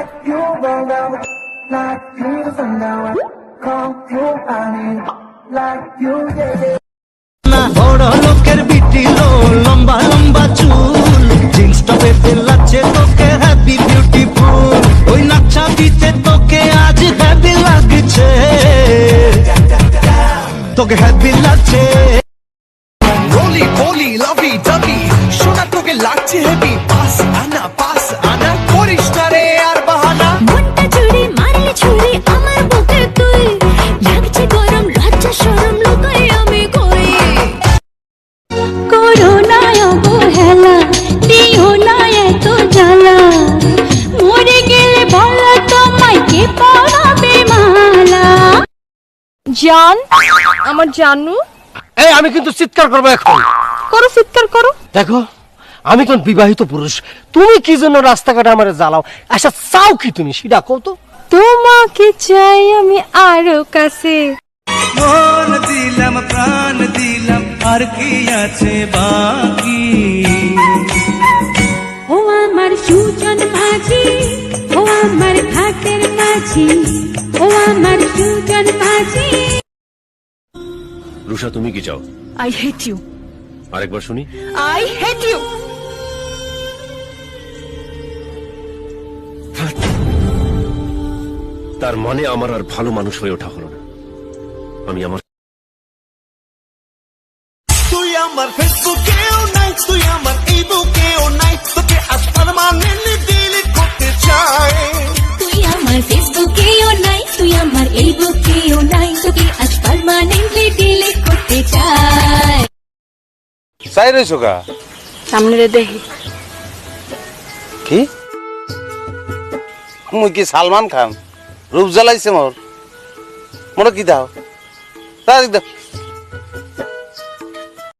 like you roll down, like you the sundown. Come through, I need like you, yeah. না বড় লোকের বিটিলো লম্বা লম্বা চুল জিন্স টপে লাগছে তোকে হ্যাপি বিউটিফুল ওই নাচা দিতে তোকে আজ হ্যাপি লাগছে তোকে হ্যাপি লাগছে রোলি বলি লাভি ডাবি শোনা তোকে লাগছে হেভি পাস আনা করিস না রে আর বাহানা মনটা জুড়ে মারলে ছুরি আমার বুকে তুই লাগছে গরম লজ্জা শরম লুকাই আমি কই করোনা অবহেলা দিও না এত জ্বালা মরে গেলে বলো তোমায় কে পরাবে মালা জান আমার জানু এই আমি কিন্তু চিৎকার করবো এখন করো চিৎকার করো দেখো আমি কোন বিবাহিত পুরুষ তুমি কি জন্য রাস্তাঘাটে আমারে জ্বালাও আচ্ছা চাও কি তুমি সেটা কও তো তোমাকে চাই আমি আরো কাছে মন দিলাম প্রাণ দিলাম আর কি আছে বাকি ও আমার সুজন মাঝি ও আমার ঘাটের মাঝি ও আমার সুজন মাঝি রুষা তুমি কি চাও আই হেট ইউ আরেকবার শুনি আই হেট ইউ তার মানে আমার আর ভালো মানুষ হয়ে ওঠা হলো না আমি আমার তুই আমার ফেসবুকেও নাই তুই আমার এই বুকেও নাই তোকে আজ পার্মানেন্টলি ডিলিট করতে চাই তুই আমার ফেসবুকেও নাই তুই আমার এই বুকেও নাই তোকে আজ পার্মানেন্টলি ডিলিট করতে চাই চাই রইছো গা সামনে রে দেখি কি মুই কি সালমান খান রূপ জ্বালাইছে মোর মোর কি দাও তারিখ দাও